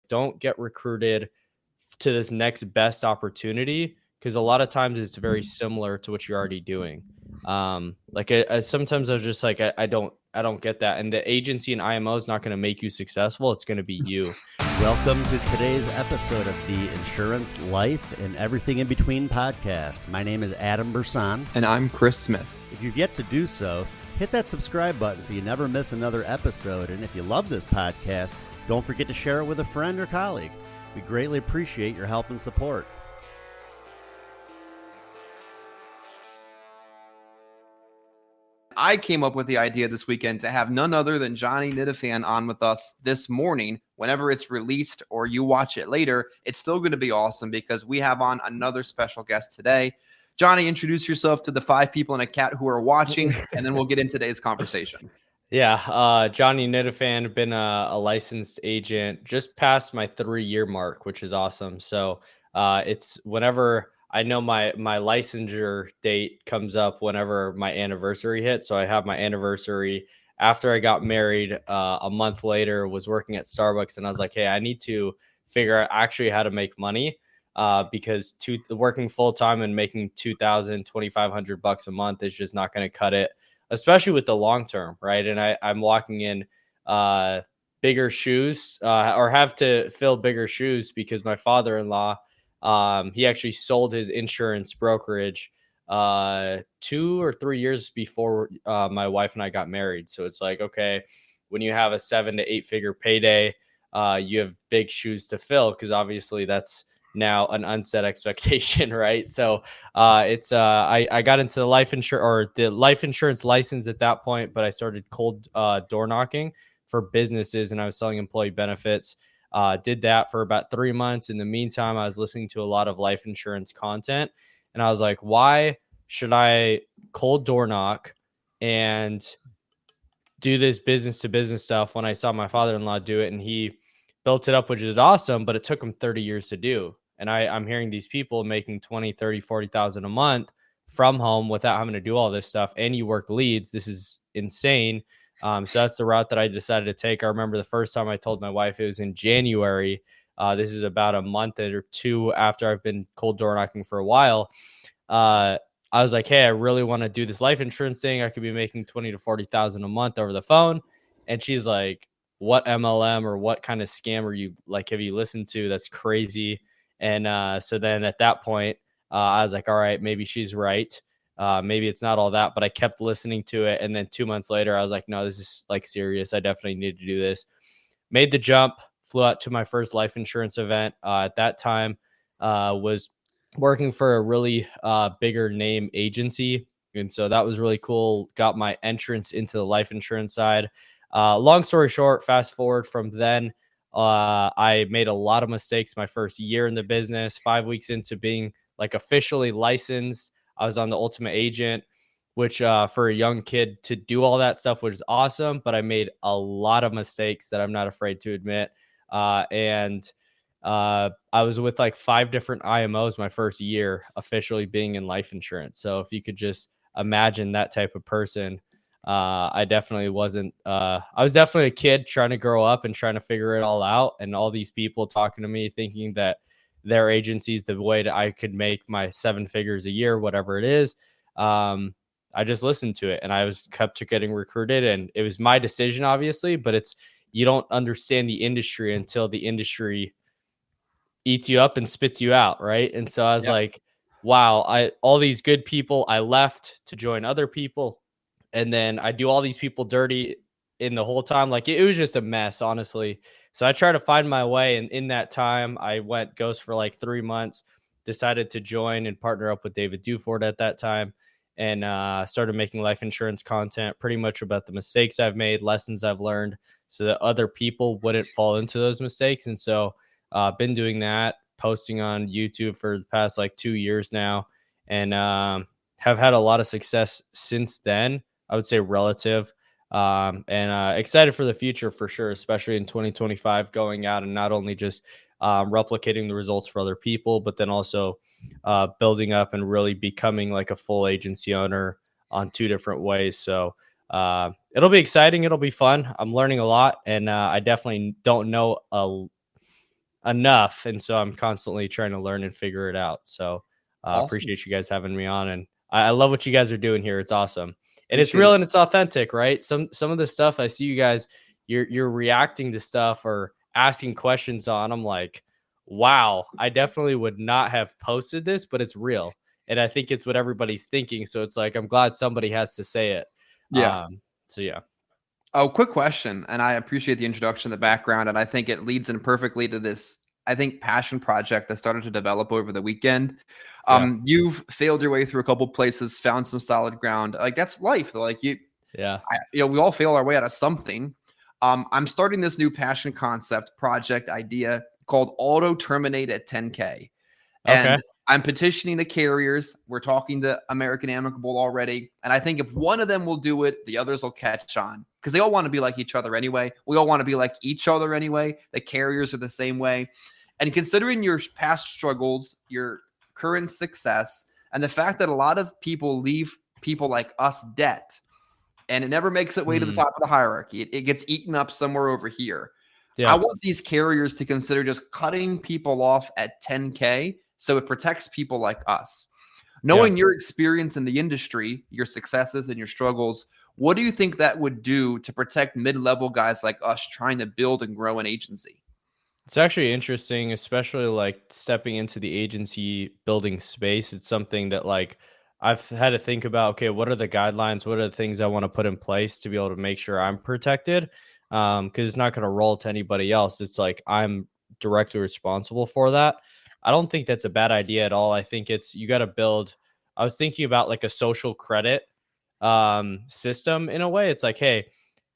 don't get recruited to this next best opportunity, because a lot of times it's very similar to what you're already doing. Sometimes I was just like, I don't get that. And the agency and IMO is not going to make you successful. It's going to be you. Welcome to today's episode of the Insurance, Life, and Everything in Between podcast. My name is Adam Brsan. And I'm Chris Smith. If you've yet to do so, hit that subscribe button so you never miss another episode. And if you love this podcast, don't forget to share it with a friend or colleague. We greatly appreciate your help and support. I came up with the idea this weekend to have none other than Johnny Nitafan on with us this morning. Whenever it's released or you watch it later, it's still going to be awesome because we have on another special guest today. Johnny, introduce yourself to the 5 people and a cat who are watching, and then we'll get into today's conversation. Yeah, Johnny Nitafan, been a licensed agent just past my 3-year mark, which is awesome. So it's whenever I know my licensure date comes up whenever my anniversary hits. So I have my anniversary after I got married a month later, was working at Starbucks, and I was like, hey, I need to figure out actually how to make money because working full time and making $2,000, $2,500 a month is just not going to cut it, especially with the long term, right? And I'm walking in bigger shoes or have to fill bigger shoes because my father-in-law, he actually sold his insurance brokerage 2 or 3 years before my wife and I got married. So it's like, okay, when you have a 7 to 8 figure payday, you have big shoes to fill because obviously that's now an unset expectation, right? So I got into the life insurance license at that point, but I started cold door knocking for businesses, and I was selling employee benefits. Did that for about 3 months. In the meantime, I was listening to a lot of life insurance content, and I was like, why should I cold door knock and do this business to business stuff when I saw my father-in-law do it and he built it up, which is awesome, but it took him 30 years to do. And I'm hearing these people making 20, 30, 40,000 a month from home without having to do all this stuff. And you work leads. This is insane. So that's the route that I decided to take. I remember the first time I told my wife, it was in January. This is about a month or 2 after I've been cold door knocking for a while. I was like, hey, I really want to do this life insurance thing. I could be making 20 to 40,000 a month over the phone. And she's like, what MLM or what kind of scam are you like, have you listened to? That's crazy. And so then at that point, I was like, all right, maybe she's right. Maybe it's not all that, but I kept listening to it. And then 2 months later, I was like, no, this is like serious. I definitely need to do this. Made the jump, flew out to my first life insurance event. At that time, was working for a really bigger name agency. And so that was really cool. Got my entrance into the life insurance side. Long story short, fast forward from then, I made a lot of mistakes my first year in the business. 5 weeks into being like officially licensed, I was on the Ultimate Agent, which for a young kid to do all that stuff was awesome, but I made a lot of mistakes that I'm not afraid to admit. And I was with like 5 different IMOs my first year officially being in life insurance. So if you could just imagine that type of person, I definitely wasn't, I was definitely a kid trying to grow up and trying to figure it all out. And all these people talking to me thinking that their agencies, the way that I could make my 7 figures a year, whatever it is. I just listened to it and I kept getting recruited, and it was my decision, obviously, but you don't understand the industry until the industry eats you up and spits you out. Right. And so I was like, wow, all these good people, I left to join other people. And then I do all these people dirty in the whole time. Like it was just a mess, honestly. So I tried to find my way. And in that time, I went ghost for like 3 months, decided to join and partner up with David Duford at that time, and started making life insurance content pretty much about the mistakes I've made, lessons I've learned, so that other people wouldn't fall into those mistakes. And so been doing that, posting on YouTube for the past like 2 years now, and have had a lot of success since then. I would say relative, and excited for the future for sure, especially in 2025, going out and not only just replicating the results for other people, but then also building up and really becoming like a full agency owner on 2 different ways. So it'll be exciting. It'll be fun. I'm learning a lot, and I definitely don't know enough. And so I'm constantly trying to learn and figure it out. So Awesome. appreciate you guys having me on. And I love what you guys are doing here. It's awesome. And it's Appreciate real it. and it's authentic, right? Some of the stuff I see you guys, you're reacting to stuff or asking questions on. I'm like, wow, I definitely would not have posted this, but it's real. And I think it's what everybody's thinking. So it's like, I'm glad somebody has to say it. Yeah. So yeah. Oh, quick question. And I appreciate the introduction, the background. And I think it leads in perfectly to this, I think, passion project that started to develop over the weekend. Yeah. You've failed your way through a couple places, found some solid ground. Like that's life. Like Yeah. we all fail our way out of something. I'm starting this new passion concept project idea called Auto Terminate at 10K. Okay. And I'm petitioning the carriers. We're talking to American Amicable already. And I think if one of them will do it, the others will catch on because they all want to be like each other anyway. We all want to be like each other anyway. The carriers are the same way. And considering your past struggles, your current success, and the fact that a lot of people leave people like us debt, and it never makes its way to the top of the hierarchy. It gets eaten up somewhere over here. Yeah. I want these carriers to consider just cutting people off at 10K so it protects people like us. Knowing your experience in the industry, your successes and your struggles, what do you think that would do to protect mid-level guys like us trying to build and grow an agency? It's actually interesting, especially like stepping into the agency building space. It's something that like I've had to think about, okay, what are the guidelines? What are the things I want to put in place to be able to make sure I'm protected? Because it's not going to roll to anybody else. It's like I'm directly responsible for that. I don't think that's a bad idea at all. I think it's you got to build. I was thinking about like a social credit system in a way. It's like, hey,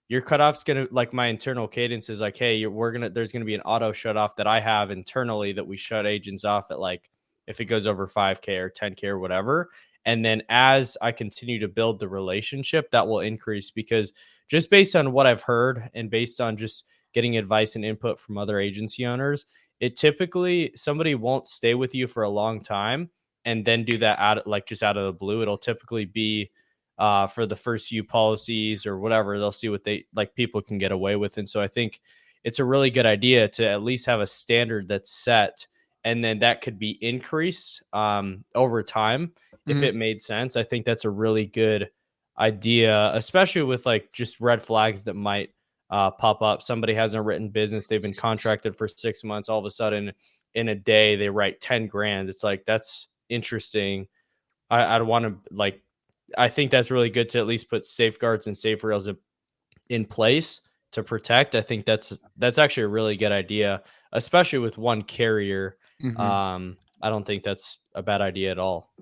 your cutoff's gonna like my internal cadence is like, hey, there's gonna be an auto shut off that I have internally that we shut agents off at like if it goes over 5K or 10K or whatever. And then as I continue to build the relationship, that will increase because just based on what I've heard and based on just getting advice and input from other agency owners, it typically somebody won't stay with you for a long time and then do that just out of the blue. It'll typically be for the first few policies or whatever. They'll see what they like people can get away with. And so I think it's a really good idea to at least have a standard that's set and then that could be increased over time if it made sense. I think that's a really good idea, especially with like just red flags that might pop up. Somebody hasn't written business. They've been contracted for 6 months. All of a sudden in a day, they write 10 grand. It's like, that's interesting. I'd want to like, I think that's really good to at least put safeguards and safe rails in place to protect. I think that's actually a really good idea, especially with one carrier. I don't think that's a bad idea at all.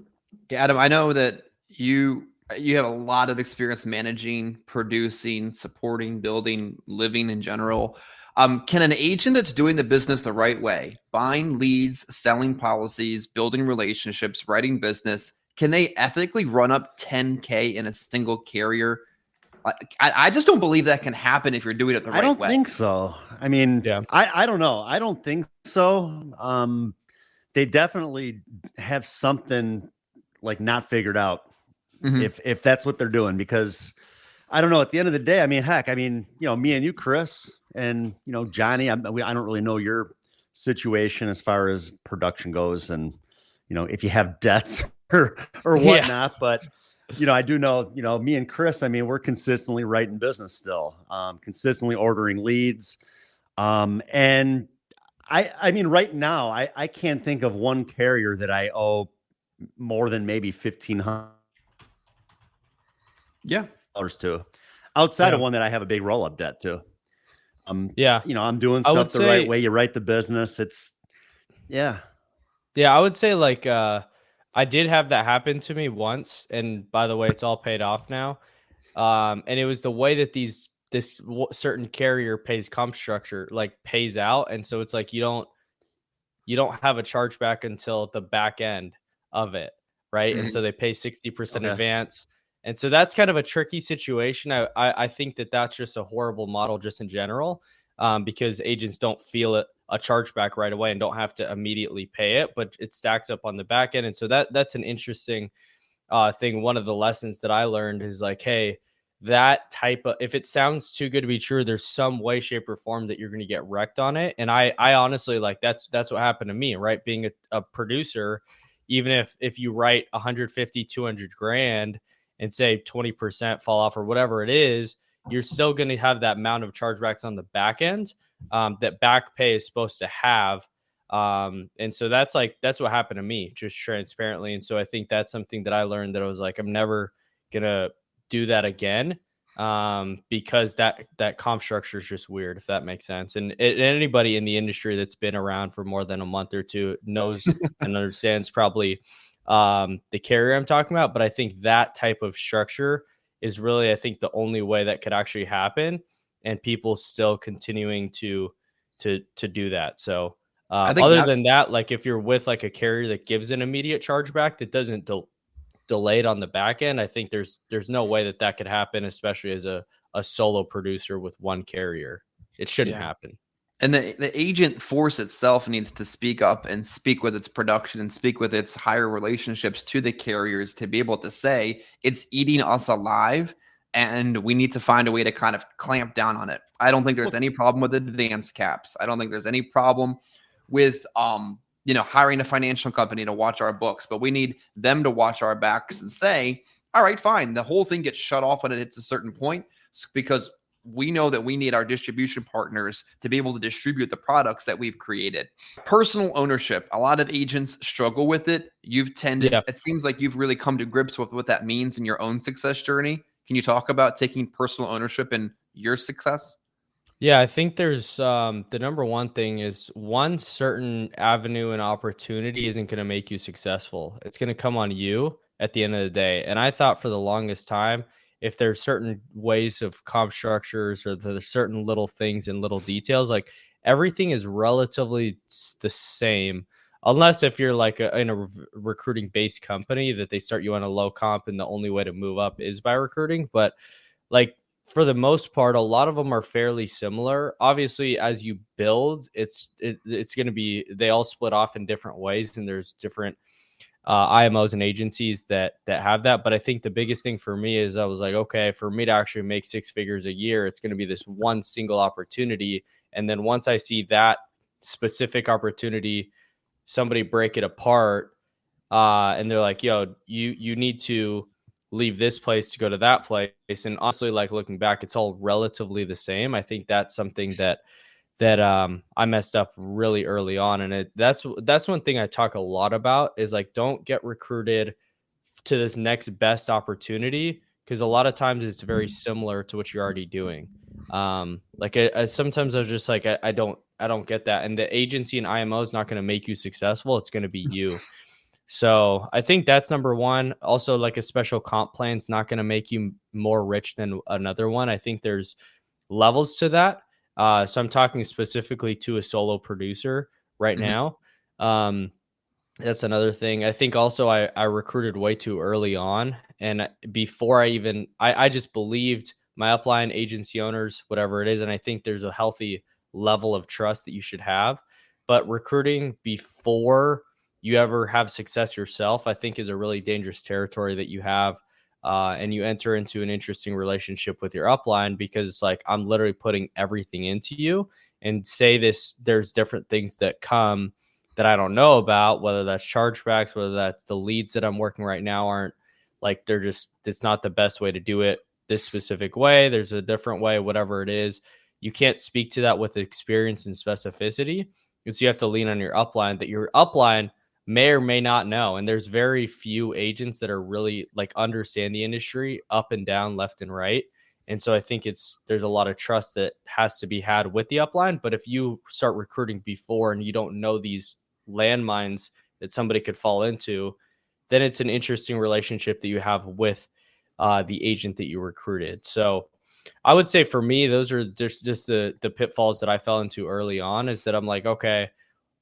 Yeah, Adam, I know that you have a lot of experience managing, producing, supporting, building, living in general. Can an agent that's doing the business the right way, buying leads, selling policies, building relationships, writing business, can they ethically run up 10K in a single carrier? I just don't believe that can happen if you're doing it the right way. I don't think so. I mean, Yeah. I don't know. I don't think so. They definitely have something like not figured out if that's what they're doing, because I don't know. At the end of the day, I mean, heck, I mean, me and you, Chris, and Johnny. I don't really know your situation as far as production goes, and if you have debts or whatnot. But I do know, me and Chris. I mean, we're consistently writing business still, consistently ordering leads, and I mean, right now, I can't think of one carrier that I owe more than maybe $1,500 to, outside of one that I have a big roll-up debt to. I'm doing stuff the right way. You write the business. Yeah, I would say like I did have that happen to me once, and by the way, it's all paid off now. And it was the way that this certain carrier pays comp structure, like pays out, and so it's like you don't have a chargeback until the back end of it, right? And so they pay 60% advance. And so that's kind of a tricky situation. I think that's just a horrible model just in general, because agents don't feel it a chargeback right away and don't have to immediately pay it, but it stacks up on the back end. And so that's an interesting thing. One of the lessons that I learned is like, hey, that type of, if it sounds too good to be true, there's some way, shape, or form that you're going to get wrecked on it. And I honestly, like, that's what happened to me, right? Being a producer, even if you write 150, 200 grand and say 20% fall off or whatever it is, you're still going to have that amount of chargebacks on the back end that back pay is supposed to have. And so that's what happened to me, just transparently. And so I think that's something that I learned, that I was like, I'm never gonna do that again, because that comp structure is just weird, if that makes sense. And anybody in the industry that's been around for more than a month or two knows and understands probably the carrier I'm talking about. But I think that type of structure is really, I think, the only way that could actually happen, and people still continuing to do that. So I think other that than that, like if you're with like a carrier that gives an immediate chargeback that doesn't delay it on the back end, I think there's no way that could happen, especially as a solo producer with one carrier. It shouldn't happen. And the agent force itself needs to speak up and speak with its production and speak with its higher relationships to the carriers to be able to say it's eating us alive, and we need to find a way to kind of clamp down on it. I don't think there's any problem with advance caps. I don't think there's any problem with hiring a financial company to watch our books, but we need them to watch our backs and say, all right, fine. The whole thing gets shut off when it hits a certain point, because we know that we need our distribution partners to be able to distribute the products that we've created. Personal ownership. A lot of agents struggle with it. It seems like you've really come to grips with what that means in your own success journey. Can you talk about taking personal ownership in your success? Yeah, I think there's the number one thing is, one certain avenue and opportunity isn't going to make you successful. It's going to come on you at the end of the day. And I thought for the longest time, if there's certain ways of comp structures, or there's certain little things and little details, like everything is relatively the same, unless if you're like in a recruiting based company that they start you on a low comp and the only way to move up is by recruiting. But like, for the most part, a lot of them are fairly similar. Obviously, as you build, it's going to be, they all split off in different ways, and there's different IMOs and agencies that have that. But I think the biggest thing for me is, I was like, okay, for me to actually make six figures a year, it's going to be this one single opportunity. And then once I see that specific opportunity, somebody break it apart, and they're like, yo, you need to leave this place to go to that place. And honestly, like looking back, it's all relatively the same. I think that's something that I messed up really early on. And that's one thing I talk a lot about, is like, don't get recruited to this next best opportunity, because a lot of times it's very similar to what you're already doing. Like sometimes I was just like, I don't get that. And the agency and IMO is not going to make you successful. It's going to be you. So I think that's number one. Also, like a special comp plan is not going to make you more rich than another one. I think there's levels to that. So I'm talking specifically to a solo producer right now. That's another thing. I think also I recruited way too early on. And before I just believed my upline, agency owners, whatever it is. And I think there's a healthy level of trust that you should have. But recruiting before you ever have success yourself, I think, is a really dangerous territory that you have. And you enter into an interesting relationship with your upline, because it's like, I'm literally putting everything into you, and there's different things that come that I don't know about, whether that's chargebacks, whether that's the leads that I'm working right now aren't like, it's not the best way to do it this specific way. There's a different way, whatever it is. You can't speak to that with experience and specificity, because you have to lean on your upline, that your upline may or may not know. And there's very few agents that are really like understand the industry up and down, left and right. And so I think there's a lot of trust that has to be had with the upline. But if you start recruiting before and you don't know these landmines that somebody could fall into, then it's an interesting relationship that you have with the agent that you recruited. So I would say for me, those are just the pitfalls that I fell into early on, is that I'm like, okay,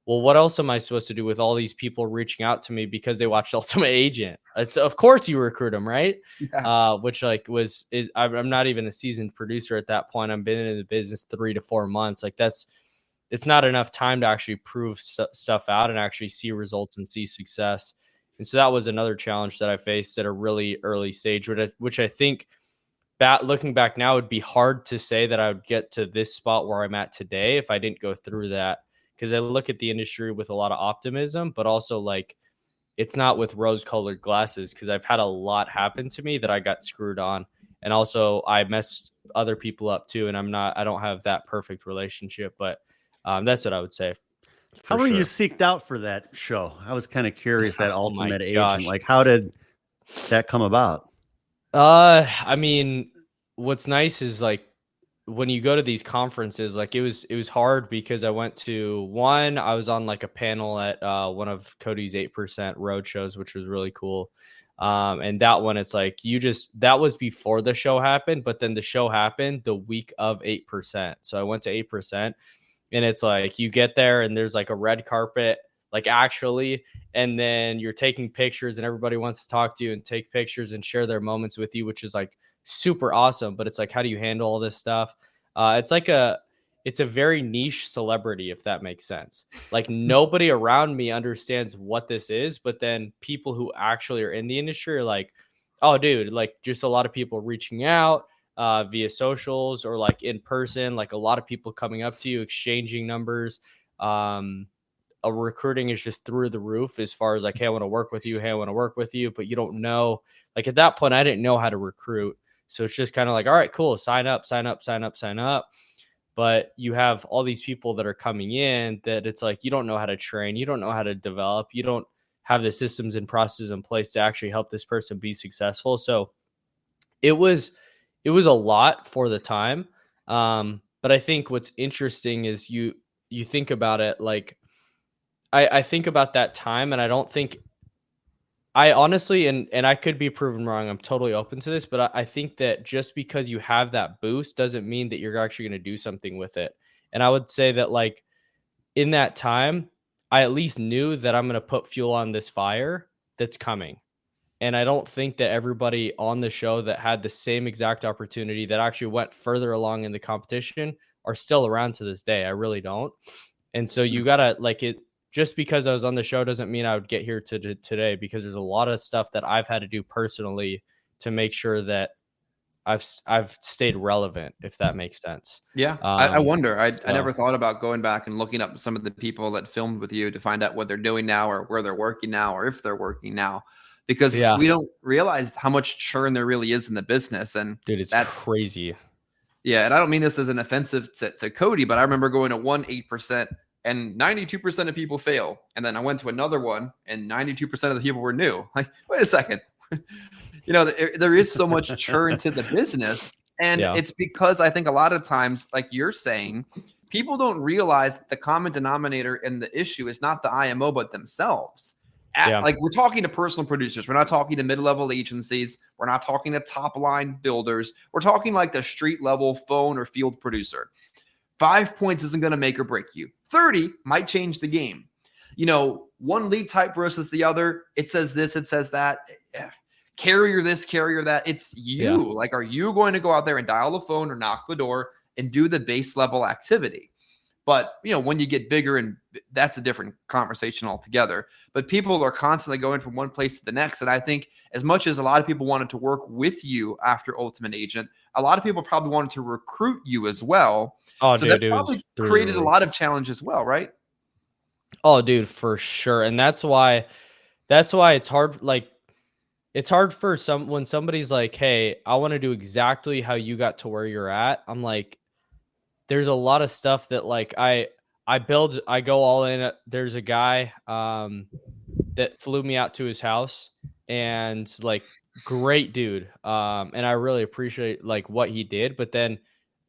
well, what else am I supposed to do with all these people reaching out to me because they watched Ultimate Agent? It's, of course you recruit them, right? Yeah. Which I'm not even a seasoned producer at that point. I've been in the business 3 to 4 months. Like it's not enough time to actually prove stuff out and actually see results and see success. And so that was another challenge that I faced at a really early stage, which I think looking back now, it'd be hard to say that I would get to this spot where I'm at today if I didn't go through that. Because I look at the industry with a lot of optimism, but also like it's not with rose-colored glasses, because I've had a lot happen to me that I got screwed on, and also I messed other people up too. And I don't have that perfect relationship, but that's what I would say. How were you seeked out for that show? I was kind of curious, that Oh my ultimate agent. gosh. Like, how did that come about? I mean, what's nice is like when you go to these conferences, like it was hard because I was on like a panel at one of Cody's 8% road shows, which was really cool. And that one, it's like that was before the show happened, but then the show happened the week of 8%. So I went to 8%, and it's like you get there and there's like a red carpet, like actually, and then you're taking pictures and everybody wants to talk to you and take pictures and share their moments with you, which is like super awesome. But it's like, how do you handle all this stuff? It's a very niche celebrity, if that makes sense. Like nobody around me understands what this is, but then people who actually are in the industry are like, oh dude, like just a lot of people reaching out via socials or like in person, like a lot of people coming up to you, exchanging numbers. A recruiting is just through the roof as far as like, hey, I want to work with you. Hey, I want to work with you. But you don't know, like at that point, I didn't know how to recruit. So it's just kind of like, all right, cool. Sign up, sign up, sign up, sign up. But you have all these people that are coming in that it's like, you don't know how to train. You don't know how to develop. You don't have the systems and processes in place to actually help this person be successful. So it was a lot for the time. But I think what's interesting is you think about it, like I think about that time, and I don't think I honestly, and I could be proven wrong. I'm totally open to this, but I think that just because you have that boost doesn't mean that you're actually going to do something with it. And I would say that like in that time, I at least knew that I'm going to put fuel on this fire that's coming. And I don't think that everybody on the show that had the same exact opportunity that actually went further along in the competition are still around to this day. I really don't. And so you gotta like it. Just because I was on the show doesn't mean I would get here to today, because there's a lot of stuff that I've had to do personally to make sure that I've stayed relevant, if that makes sense. Yeah, I wonder. I So never thought about going back and looking up some of the people that filmed with you to find out what they're doing now, or where they're working now, or if they're working now, because yeah, we don't realize how much churn there really is in the business. And dude, it's that, crazy. yeah, and I don't mean this as an offensive to Cody, but I remember going to 8% and 92% of people fail. And then I went to another one and 92% of the people were new. Like, wait a second. There is so much churn to the business. And Yeah. it's because I think a lot of times, like you're saying, people don't realize the common denominator in the issue is not the IMO, but themselves. Yeah. Like we're talking to personal producers. We're not talking to mid-level agencies. We're not talking to top-line builders. We're talking like the street-level phone or field producer. 5 points isn't going to make or break you. 30 might change the game. One lead type versus the other. It says this, it says that. Carrier this, carrier that. It's you. Yeah. Like, are you going to go out there and dial the phone or knock the door and do the base level activity? But, when you get bigger, and that's a different conversation altogether. But people are constantly going from one place to the next. And I think as much as a lot of people wanted to work with you after Ultimate Agent, a lot of people probably wanted to recruit you as well. Oh, So dude, that probably created a lot of challenge as well, right? Oh, dude, for sure. And that's why it's hard. Like, it's hard for when somebody's like, hey, I want to do exactly how you got to where you're at. I'm like, there's a lot of stuff that like I go all in. There's a guy that flew me out to his house, and like great dude. And I really appreciate like what he did. But then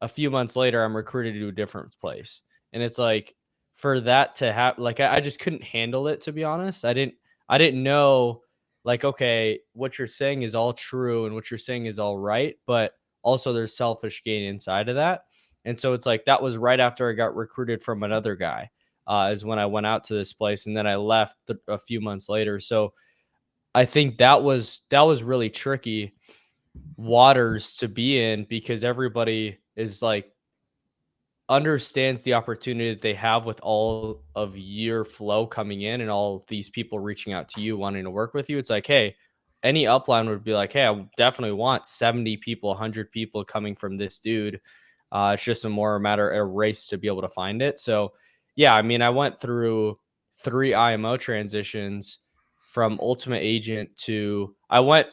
a few months later, I'm recruited to a different place. And it's like for that to happen, like I just couldn't handle it, to be honest. I didn't know, like, okay, what you're saying is all true and what you're saying is all right, but also there's selfish gain inside of that. And so it's like that was right after I got recruited from another guy, is when I went out to this place, and then I left a few months later. So I think that was really tricky waters to be in, because everybody is like understands the opportunity that they have with all of your flow coming in and all of these people reaching out to you wanting to work with you. It's like, hey, any upline would be like, hey, I definitely want 70 people, 100 people coming from this dude. It's just a matter of a race to be able to find it. So yeah, I mean, I went through 3 IMO transitions from ultimate agent to I went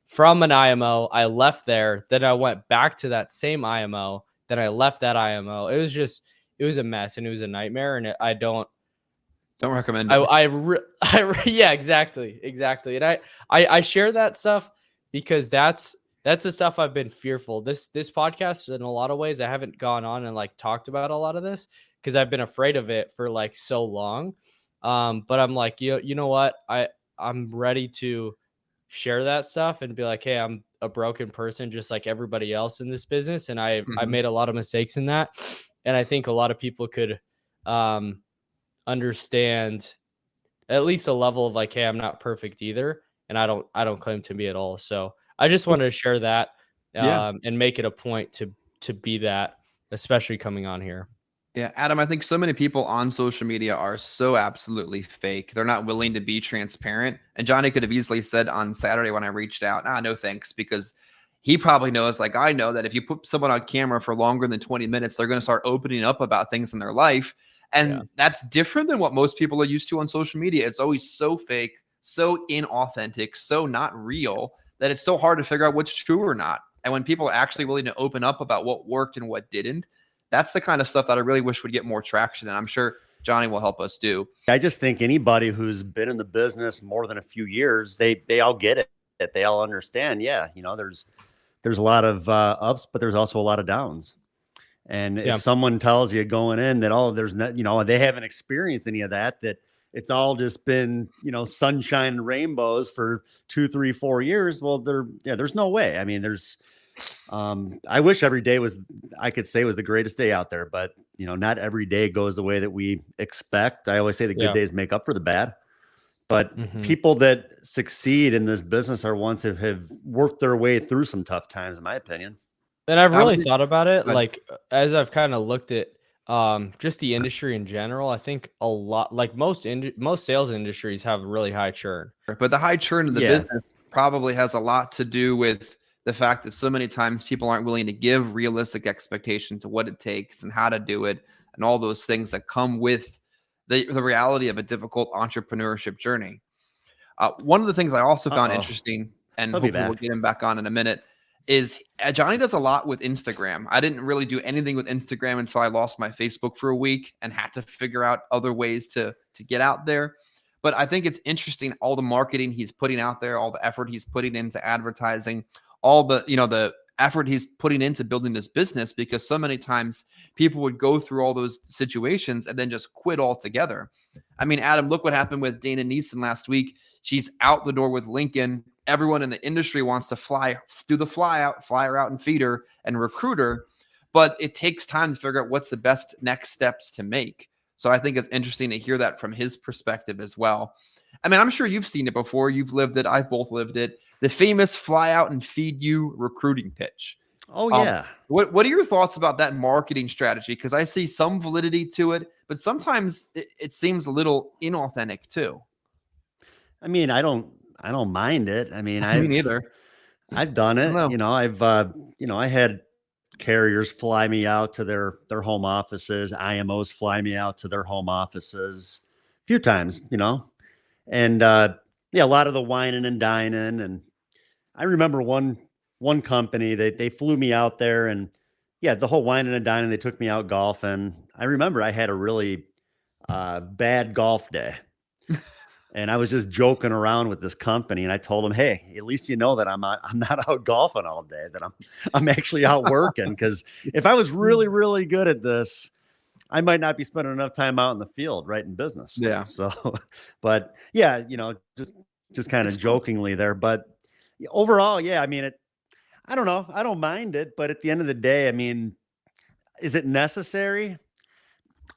from an IMO, I left there, then I went back to that same IMO, then I left that IMO. It was a mess and it was a nightmare. And I don't recommend it. Yeah, exactly. And I share that stuff because that's the stuff I've been fearful. This podcast, in a lot of ways, I haven't gone on and like talked about a lot of this because I've been afraid of it for like so long. But I'm like, you know what? I'm ready to share that stuff and be like, hey, I'm a broken person just like everybody else in this business, and I made a lot of mistakes in that, and I think a lot of people could understand at least a level of like, hey, I'm not perfect either, and I don't claim to be at all. So I just wanted to share that and make it a point to be that, especially coming on here. Yeah, Adam, I think so many people on social media are so absolutely fake. They're not willing to be transparent. And Johnny could have easily said on Saturday when I reached out, no thanks, because he probably knows, like I know, that if you put someone on camera for longer than 20 minutes, they're going to start opening up about things in their life. And that's different than what most people are used to on social media. It's always so fake, so inauthentic, so not real that it's so hard to figure out what's true or not. And when people are actually willing to open up about what worked and what didn't, that's the kind of stuff that I really wish would get more traction. And I'm sure Johnny will help us do. I just think anybody who's been in the business more than a few years, they all get it. They all understand. Yeah. There's a lot of ups, but there's also a lot of downs. And if someone tells you going in that, there's not, they haven't experienced any of that it's all just been, sunshine and rainbows for 2, 3, 4 years. Well, there's no way. I mean, I wish every day I could say was the greatest day out there, but not every day goes the way that we expect. I always say the good days make up for the bad, but people that succeed in this business are ones who have worked their way through some tough times, in my opinion. And I've really thought about it, like as I've kind of looked at just the industry in general. I think a lot, like most sales industries, have really high churn. But the high churn of the business probably has a lot to do with the fact that so many times people aren't willing to give realistic expectations to what it takes and how to do it, and all those things that come with the reality of a difficult entrepreneurship journey. One of the things I also found interesting, and hopefully we'll get him back on in a minute, is Johnny does a lot with Instagram. I didn't really do anything with Instagram until I lost my Facebook for a week and had to figure out other ways to get out there. But I think it's interesting, all the marketing he's putting out there, all the effort he's putting into advertising, all the, the effort he's putting into building this business, because so many times people would go through all those situations and then just quit altogether. I mean, Adam, look what happened with Dana Neeson last week. She's out the door with Lincoln. Everyone in the industry wants to do the fly her out and feed her and recruit her, but it takes time to figure out what's the best next steps to make. So I think it's interesting to hear that from his perspective as well. I mean, I'm sure you've seen it before. You've lived it. I've both lived it. The famous fly out and feed you recruiting pitch. Oh, yeah. What are your thoughts about that marketing strategy? Because I see some validity to it, but sometimes it seems a little inauthentic too. I mean, I don't mind it. I mean, me neither. I've done it. I had carriers fly me out to their home offices. IMOs fly me out to their home offices a few times, and a lot of the whining and dining. And I remember one company, they flew me out there, and the whole whining and dining, they took me out golfing. I remember I had a really bad golf day. And I was just joking around with this company, and I told them, "Hey, at least that I'm not out golfing all day. That I'm actually out working. Because if I was really, really good at this, I might not be spending enough time out in the field, right, in business." Yeah. So, but just kind of jokingly there. But overall, I mean, I don't know. I don't mind it, but at the end of the day, I mean, is it necessary?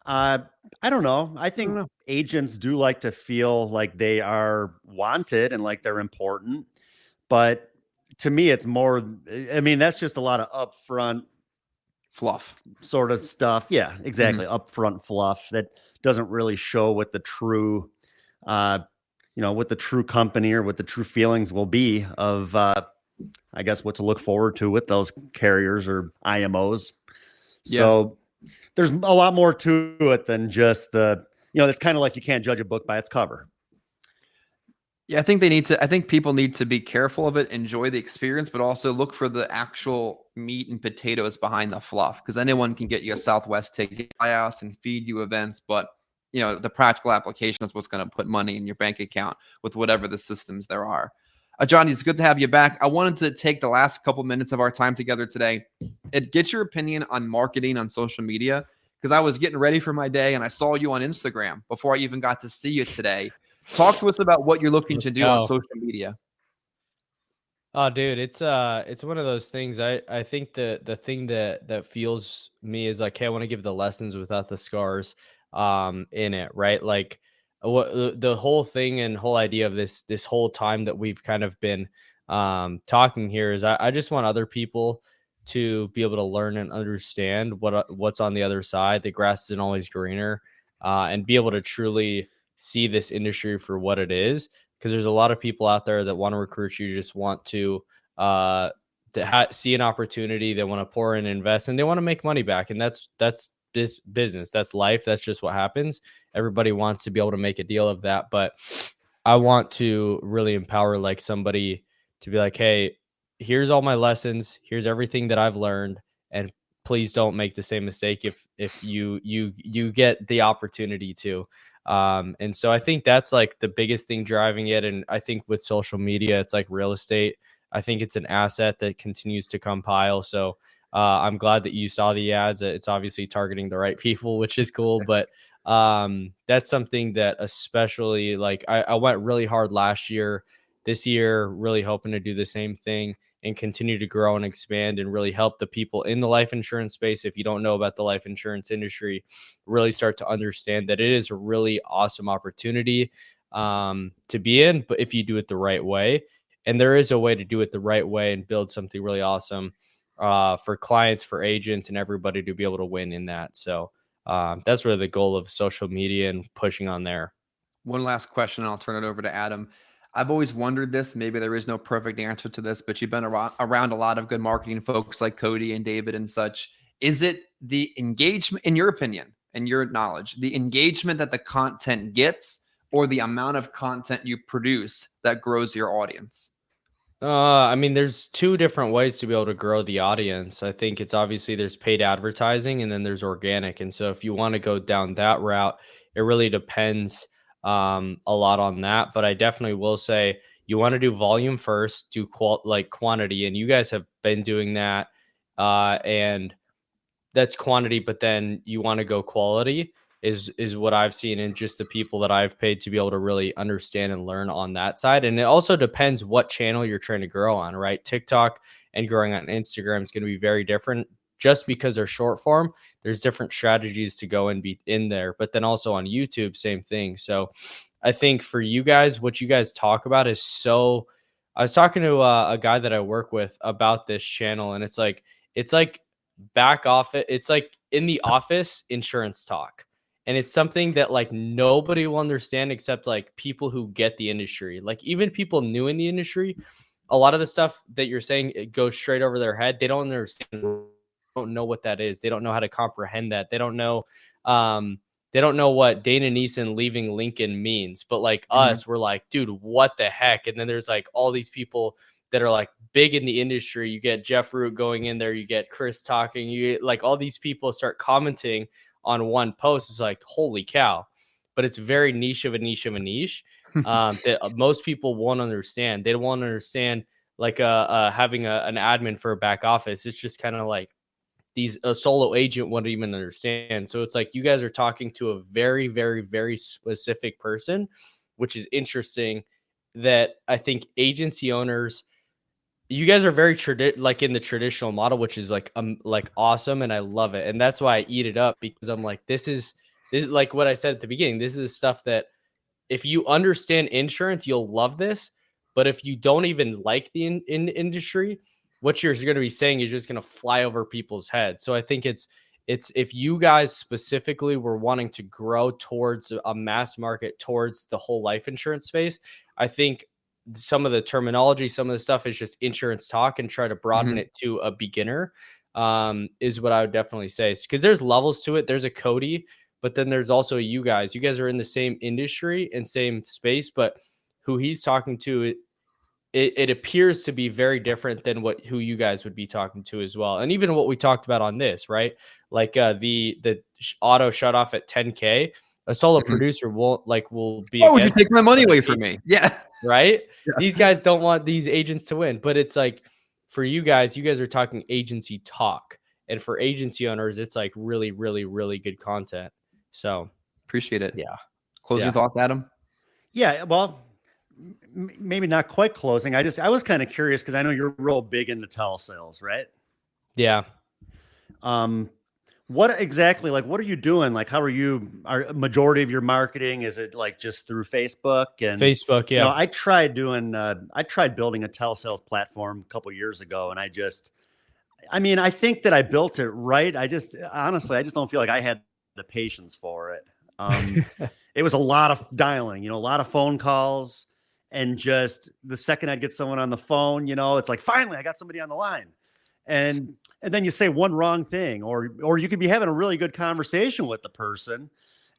I don't know. I think agents do like to feel like they are wanted and like they're important. But to me, it's more, I mean, that's just a lot of upfront fluff sort of stuff. Yeah, exactly. Upfront fluff that doesn't really show what the true what the true company or what the true feelings will be of, I guess, what to look forward to with those carriers or IMOs. So there's a lot more to it than just it's kind of like you can't judge a book by its cover. Yeah, I think people need to be careful of it, enjoy the experience, but also look for the actual meat and potatoes behind the fluff, because anyone can get you a Southwest ticket, buyouts, and feed you events, but the practical application is what's going to put money in your bank account with whatever the systems there are. Johnny, it's good to have you back. I wanted to take the last couple minutes of our time together today and get your opinion on marketing on social media, because I was getting ready for my day and I saw you on Instagram before I even got to see you today. Talk to us about what you're looking to do on social media. Oh, dude, it's one of those things. I think the thing that fuels me is like, hey, I want to give the lessons without the scars in it, right? Like what the whole thing and whole idea of this whole time that we've kind of been talking here is I just want other people to be able to learn and understand what's on the other side. The grass isn't always greener, and be able to truly see this industry for what it is, because there's a lot of people out there that want to recruit you, just want to see an opportunity, they want to pour in, invest, and they want to make money back. And that's this business, that's life, that's just what happens. Everybody wants to be able to make a deal of that, but I want to really empower like somebody to be like, hey, here's all my lessons, here's everything that I've learned, and please don't make the same mistake if you get the opportunity to. And so I think that's like the biggest thing driving it. And I think with social media, it's like real estate. I think it's an asset that continues to compile. So I'm glad that you saw the ads. It's obviously targeting the right people, which is cool. But that's something that especially like I went really hard last year. This year, really hoping to do the same thing and continue to grow and expand and really help the people in the life insurance space. If you don't know about the life insurance industry, really start to understand that it is a really awesome opportunity to be in, but if you do it the right way. And there is a way to do it the right way and build something really awesome for clients, for agents, and everybody to be able to win in that. So that's really the goal of social media and pushing on there. One last question, and I'll turn it over to Adam. I've always wondered this. Maybe there is no perfect answer to this, but you've been around a lot of good marketing folks like Cody and David and such. Is it the engagement, in your opinion and your knowledge, the engagement that the content gets, or the amount of content you produce that grows your audience? I mean, there's two different ways to be able to grow the audience. I think it's obviously there's paid advertising and then there's organic. And so if you want to go down that route, it really depends a lot on that. But I definitely will say you want to do volume first, do quantity. And you guys have been doing that. And that's quantity, but then you want to go quality is what I've seen in just the people that I've paid to be able to really understand and learn on that side. And it also depends what channel you're trying to grow on, right? TikTok and growing on Instagram is going to be very different. Just because they're short form, there's different strategies to go and be in there. But then also on YouTube, same thing. So I think for you guys, what you guys talk about is so. I was talking to a guy that I work with about this channel, and it's like back off it. It's like in the office insurance talk. And it's something that like nobody will understand except like people who get the industry. Like even people new in the industry, a lot of the stuff that you're saying, it goes straight over their head. They don't understand, don't know what that is. They don't know how to comprehend that. They don't know what Dana Neeson leaving Lincoln means. But like us, we're like, dude, what the heck? And then there's like all these people that are like big in the industry. You get Jeff Root going in there, you get Chris talking, you get like all these people start commenting on one post. It's like, holy cow. But it's very niche of a niche of a niche that most people won't understand. They don't want to understand like having an admin for a back office. It's just kind of like a solo agent wouldn't even understand. So it's like you guys are talking to a very, very, very specific person, which is interesting, that I think agency owners, you guys are very like in the traditional model, which is like awesome, and I love it, and that's why I eat it up, because I'm like, this is like what I said at the beginning. This is stuff that if you understand insurance, you'll love this. But if you don't even like the industry, what you're going to be saying is just going to fly over people's heads. So I think it's It's if you guys specifically were wanting to grow towards a mass market, towards the whole life insurance space, I think some of the terminology, some of the stuff is just insurance talk, and try to broaden it to a beginner is what I would definitely say. Because there's levels to it. There's a Cody, but then there's also you guys. You guys are in the same industry and same space, but who he's talking to, it appears to be very different than who you guys would be talking to as well. And even what we talked about on this, right? Like the auto shut off at 10K, a solo producer will be. Why would you take my money away from me? Yeah. Right. Yeah. These guys don't want these agents to win, but it's like for you guys are talking agency talk. And for agency owners, it's like really, really, really good content. So appreciate it. Yeah. Closing thoughts, Adam? Yeah. Well, maybe not quite closing. I was kind of curious because I know you're real big into telesales, right? Yeah. What exactly, like, what are you doing? Like, how are majority of your marketing? Is it like just through Facebook and Facebook? Yeah. You know, I tried building a telesales platform a couple years ago, and I think that I built it right. Honestly, I just don't feel like I had the patience for it. It was a lot of dialing, a lot of phone calls, and just the second I get someone on the phone, it's like, finally I got somebody on the line. And then you say one wrong thing, or you could be having a really good conversation with the person,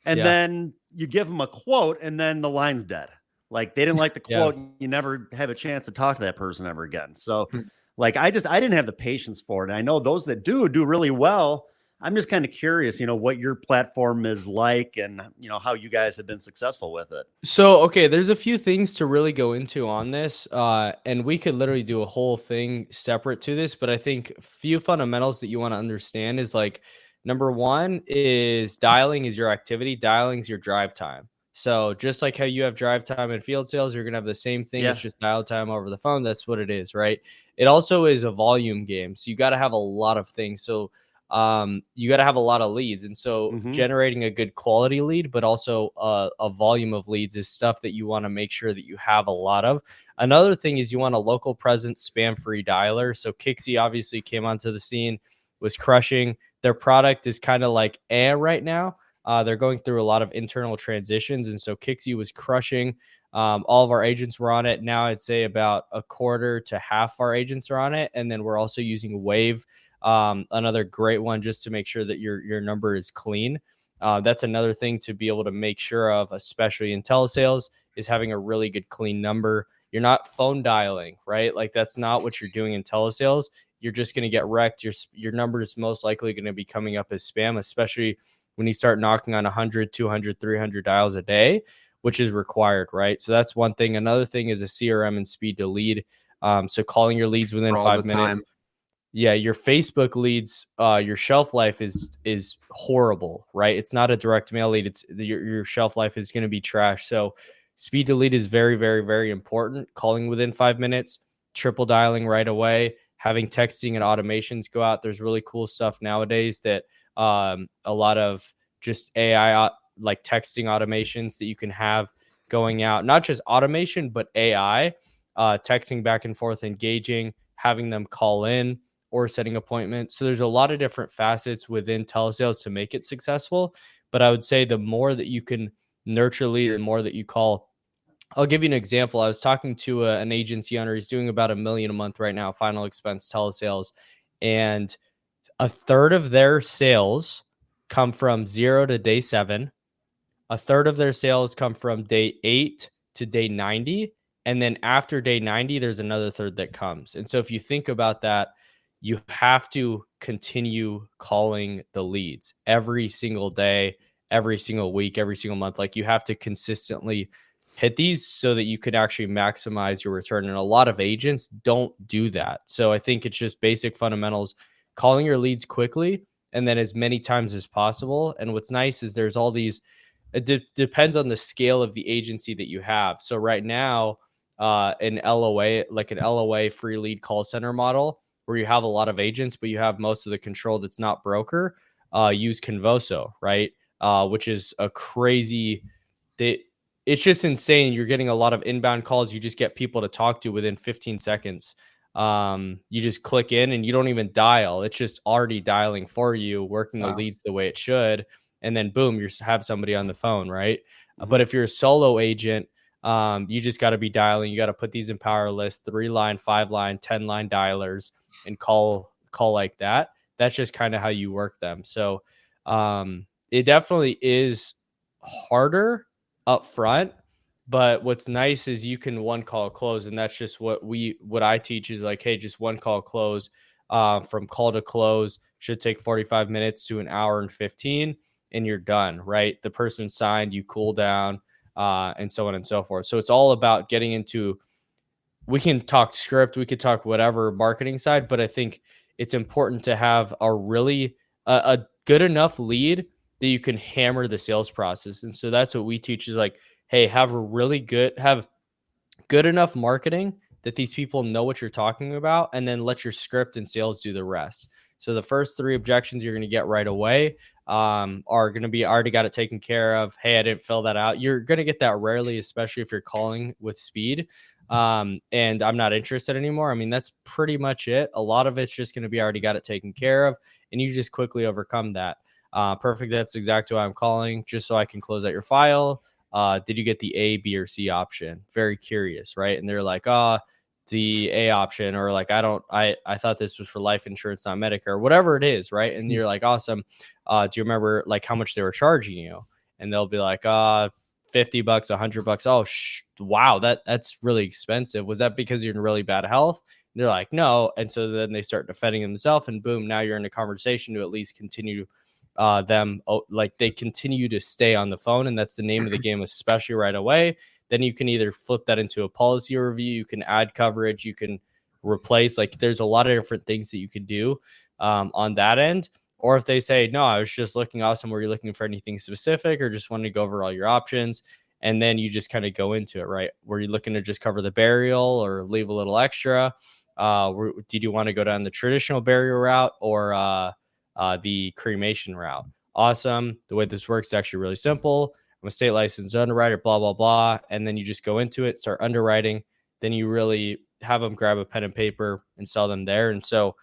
and then you give them a quote, and then the line's dead. Like they didn't like the quote, and you never have a chance to talk to that person ever again. So like I didn't have the patience for it. And I know those that do really well. I'm just kind of curious, what your platform is like, and how you guys have been successful with it. So, okay, there's a few things to really go into on this, and we could literally do a whole thing separate to this, but I think a few fundamentals that you want to understand is like, number one is dialing is your activity, dialing is your drive time. So just like how you have drive time in field sales, you're going to have the same thing. It's just dial time over the phone. That's what it is, right? It also is a volume game. So you got to have a lot of things. So you got to have a lot of leads, and so generating a good quality lead, but also a volume of leads is stuff that you want to make sure that you have a lot of. Another thing is you want a local present spam free dialer. So Kixie obviously came onto the scene, was crushing. Their product is kind of like right now. They're going through a lot of internal transitions, and so Kixie was crushing. All of our agents were on it. Now I'd say about a quarter to half our agents are on it, and then we're also using Wave, another great one, just to make sure that your number is clean. That's another thing to be able to make sure of, especially in telesales, is having a really good clean number. You're not phone dialing, right? Like that's not what you're doing in telesales. You're just going to get wrecked. Your number is most likely going to be coming up as spam, especially when you start knocking on 100, 200, 300 dials a day, which is required, right? So that's one thing. Another thing is a CRM and speed to lead. So calling your leads within 5 minutes. Yeah, your Facebook leads, your shelf life is horrible, right? It's not a direct mail lead. It's your shelf life is going to be trash. So speed to lead is very, very, very important. Calling within 5 minutes, triple dialing right away, having texting and automations go out. There's really cool stuff nowadays that a lot of just AI like texting automations that you can have going out, not just automation, but AI, texting back and forth, engaging, having them call in, or setting appointments. So there's a lot of different facets within telesales to make it successful. But I would say the more that you can nurture lead, the more that you call. I'll give you an example. I was talking to an agency owner. He's doing about $1 million a month right now, final expense telesales. And a third of their sales come from 0 to day 7. A third of their sales come from day 8 to day 90. And then after day 90, there's another third that comes. And so if you think about that, you have to continue calling the leads every single day, every single week, every single month. Like you have to consistently hit these so that you can actually maximize your return. And a lot of agents don't do that. So I think it's just basic fundamentals, calling your leads quickly and then as many times as possible. And what's nice is there's all these, it depends on the scale of the agency that you have. So right now, an LOA, like an LOA free lead call center model, where you have a lot of agents, but you have most of the control that's not broker, use Convoso, right? Which is a crazy, it's just insane. You're getting a lot of inbound calls. You just get people to talk to within 15 seconds. You just click in and you don't even dial. It's just already dialing for you, working the leads the way it should. And then boom, you have somebody on the phone, right? But if you're a solo agent, you just got to be dialing. You got to put these in power lists, 3-line, 5-line, 10-line dialers, and call like that. That's just kind of how you work them. So it definitely is harder up front. But what's nice is you can one call close, and that's just what I teach is like, hey, just one call close. From call to close should take 45 minutes to an hour and 15, and you're done, right? The person signed, you cool down, and so on and so forth. So it's all about getting into. We can talk script, we could talk whatever marketing side, but I think it's important to have a really a good enough lead that you can hammer the sales process. And so that's what we teach is like, hey, have good enough marketing that these people know what you're talking about, and then let your script and sales do the rest. So the first 3 objections you're going to get right away are going to be already got it taken care of. Hey, I didn't fill that out. You're going to get that rarely, especially if you're calling with speed. And I'm not interested anymore. I mean, that's pretty much it. A lot of it's just going to be already got it taken care of, and you just quickly overcome that. Perfect. That's exactly why I'm calling, just so I can close out your file. Did you get the A, B, or C option? Very curious, right? And they're like, the A option, or like, I thought this was for life insurance, not Medicare, whatever it is, right? And you're like, awesome. Do you remember like how much they were charging you? And they'll be like, $50, $100. Oh, wow, that's really expensive. Was that because you're in really bad health? And they're like, no. And so then they start defending themselves, and boom, now you're in a conversation to at least continue like they continue to stay on the phone, and that's the name of the game, especially right away. Then you can either flip that into a policy review, you can add coverage, you can replace, like there's a lot of different things that you can do on that end. Or if they say, no, I was just looking awesome, were you looking for anything specific, or just wanted to go over all your options? And then you just kind of go into it, right? Were you looking to just cover the burial or leave a little extra? Did you want to go down the traditional burial route or the cremation route? Awesome. The way this works is actually really simple. I'm a state licensed underwriter, blah, blah, blah. And then you just go into it, start underwriting. Then you really have them grab a pen and paper and sell them there. And so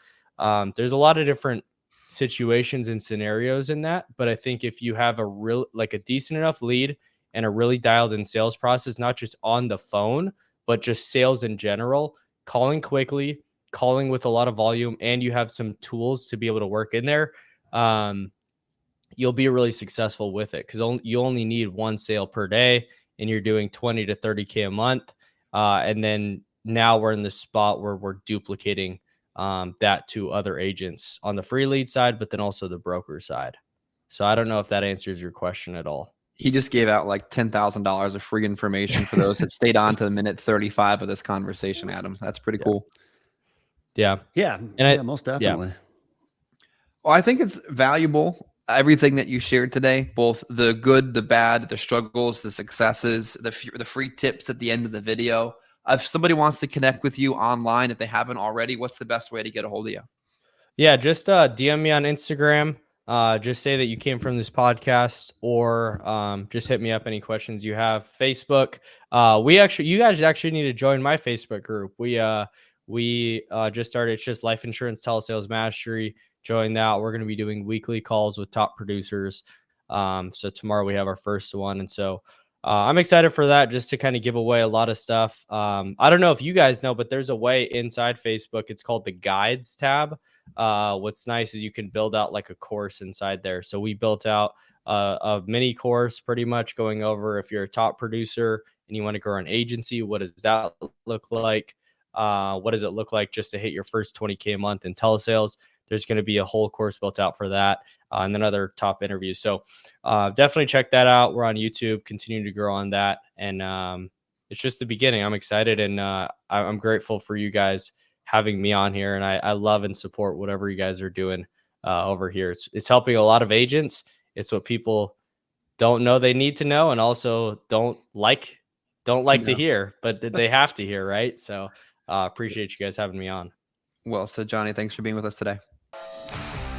there's a lot of different situations and scenarios in that. But I think if you have a decent enough lead and a really dialed in sales process, not just on the phone, but just sales in general, calling quickly, calling with a lot of volume, and you have some tools to be able to work in there, you'll be really successful with it, because you only need 1 sale per day, and you're doing 20 to 30K a month. And then now we're in the spot where we're duplicating that to other agents on the free lead side, but then also the broker side. So I don't know if that answers your question at all. He just gave out like $10,000 of free information for those that stayed on to the minute 35 of this conversation, Adam. That's pretty cool. Yeah. Yeah. And most definitely. Yeah. Well, I think it's valuable. Everything that you shared today, both the good, the bad, the struggles, the successes, the free tips at the end of the video. If somebody wants to connect with you online, if they haven't already, what's the best way to get a hold of you? Yeah, just DM me on Instagram. Just say that you came from this podcast, or just hit me up any questions you have. Facebook. You guys actually need to join my Facebook group. We just started. It's just Life Insurance Telesales Mastery. Join that. We're going to be doing weekly calls with top producers. So tomorrow we have our first one. And so I'm excited for that, just to kind of give away a lot of stuff. I don't know if you guys know, but there's a way inside Facebook. It's called the guides tab. What's nice is you can build out like a course inside there. So we built out a mini course, pretty much going over, if you're a top producer and you want to grow an agency, what does that look like? What does it look like just to hit your first 20K a month in telesales? There's going to be a whole course built out for that, and then other top interviews. So definitely check that out. We're on YouTube, continue to grow on that. And it's just the beginning. I'm excited, and I'm grateful for you guys having me on here. And I love and support whatever you guys are doing over here. It's helping a lot of agents. It's what people don't know they need to know, and also don't like to hear, but they have to hear, right? So appreciate you guys having me on. Well said, Johnny. Thanks for being with us today.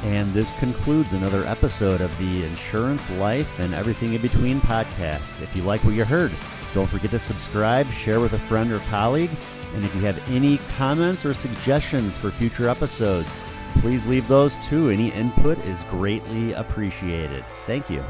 And this concludes another episode of the Insurance, Life, and Everything in Between podcast. If you like what you heard, Don't forget to subscribe, share with a friend or colleague, and if you have any comments or suggestions for future episodes, please leave those too. Any input is greatly appreciated. Thank you.